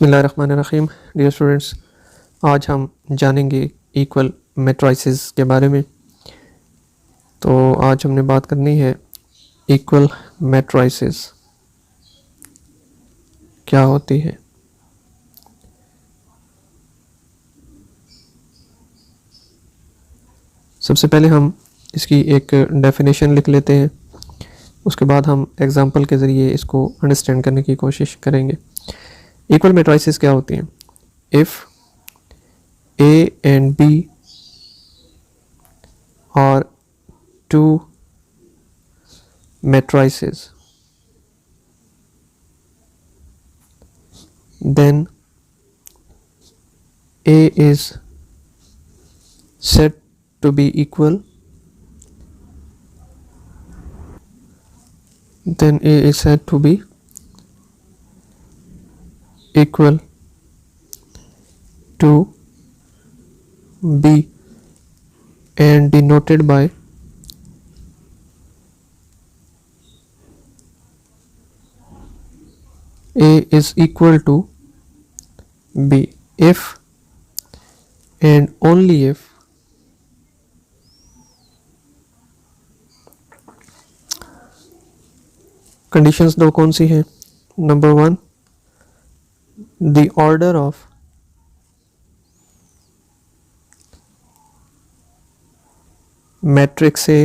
बिस्मिल्लाहिर्रहमानिर्रहीम। Dear students, आज हम जानेंगे इक्वल मैट्रिसेस के बारे में। तो आज हमने बात करनी है इक्वल मैट्रिसेस क्या होती है। सबसे पहले हम इसकी एक डेफिनेशन लिख लेते हैं, उसके बाद हम एग्जांपल के ज़रिए इसको अंडरस्टैंड करने की कोशिश करेंगे। इक्वल मैट्रिसेस क्या होती हैं? If A and B are two matrices, then A is said to be equal. Then A is said to be equal to B and denoted by A is equal to B if and only if conditions दो कौन सी हैं? Number 1, the order of matrix A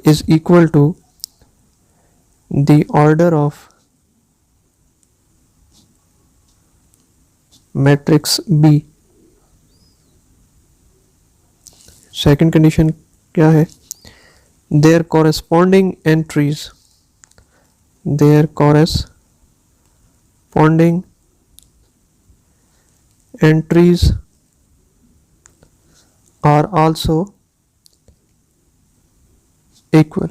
is equal to the order of matrix B. Second condition क्या है? their corresponding entries are also equal.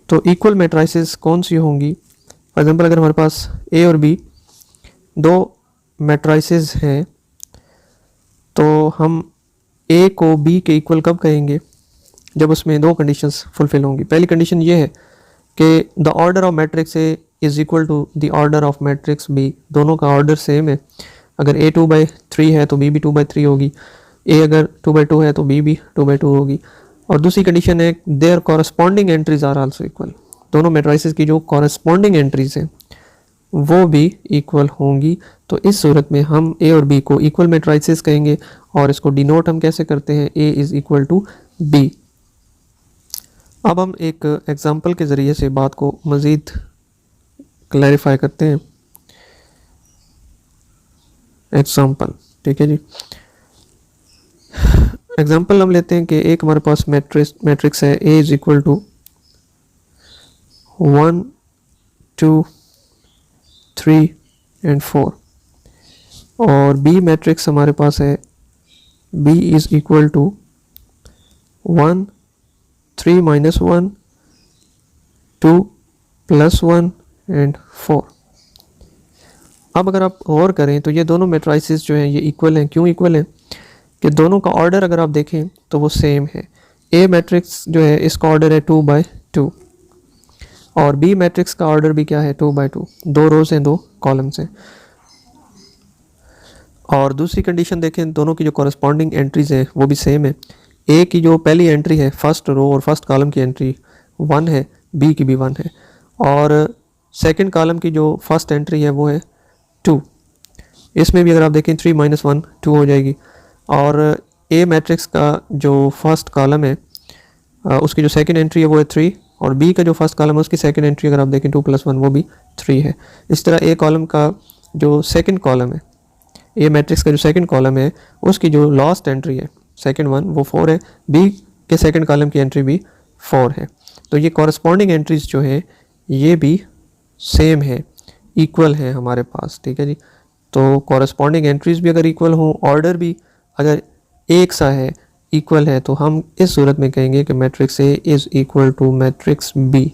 तो equal matrices कौन सी होंगी? For example अगर हमारे पास ए और बी दो मैट्रिसेस हैं तो हम ए को बी के इक्वल कब कहेंगे? जब उसमें दो कंडीशंस फुलफिल होंगी। पहली कंडीशन ये है कि the order of matrix A is equal to the order of matrix B. दोनों का ऑर्डर सेम है। अगर ए 2/3 है तो बी भी 2/3 होगी, ए अगर 2/2 है तो बी भी 2/2 होगी। और दूसरी कंडीशन है there corresponding entries are also equal. दोनों मैट्रिसेस की जो कॉरस्पॉन्डिंग एंट्रीज हैं वो भी इक्वल होंगी। तो इस सूरत में हम ए और बी को इक्वल मैट्रिसेस कहेंगे और इसको डिनोट हम कैसे करते हैं? A is equal to B. अब हम एक एग्जांपल के ज़रिए से बात को मज़ीद क्लैरिफाई करते हैं। एग्जांपल, ठीक है जी। एग्जांपल हम लेते हैं कि एक हमारे पास मैट्रिक्स है ए इज़ इक्वल टू 1 2 3 and 4 और बी मैट्रिक्स हमारे पास है B is equal to 1 3 - 1 2 + 1 and 4। अब अगर आप गौर करें तो ये दोनों मैट्रिसेस जो हैं ये इक्वल हैं। क्यों इक्वल हैं? कि दोनों का ऑर्डर अगर आप देखें तो वो सेम है। ए मैट्रिक्स जो है इसका ऑर्डर है 2/2 और बी मैट्रिक्स का ऑर्डर भी क्या है? 2/2। दो रोज हैं, दो कॉलम्स हैं। और दूसरी कंडीशन देखें, दोनों की जो कॉरस्पॉन्डिंग एंट्रीज है वो भी सेम है। ए की जो पहली एंट्री है फर्स्ट रो और फर्स्ट कॉलम की एंट्री 1 है, बी की भी 1 है। और सेकंड कॉलम की जो फर्स्ट एंट्री है वो है 2। इसमें भी अगर आप देखें 3 - 1 2 हो जाएगी। और ए मैट्रिक्स का जो फर्स्ट कॉलम है उसकी जो सेकंड एंट्री है वो है 3 और बी का जो फर्स्ट कॉलम है उसकी सेकंड एंट्री अगर आप देखें 2 + 1 वो भी 3 है। इस तरह ए कॉलम का जो सेकंड कॉलम है, ए मैट्रिक्स का जो सेकंड कॉलम है उसकी जो लास्ट एंट्री है सेकंड वन वो 4 है, बी के सेकंड कॉलम की एंट्री भी 4 है। तो ये कॉरस्पॉन्डिंग एंट्रीज जो है ये भी सेम है, इक्वल है हमारे पास, ठीक है जी। तो कॉरस्पॉन्डिंग एंट्रीज भी अगर इक्वल हों, ऑर्डर भी अगर एक सा है, इक्वल है, तो हम इस सूरत में कहेंगे कि matrix A is equal to matrix B.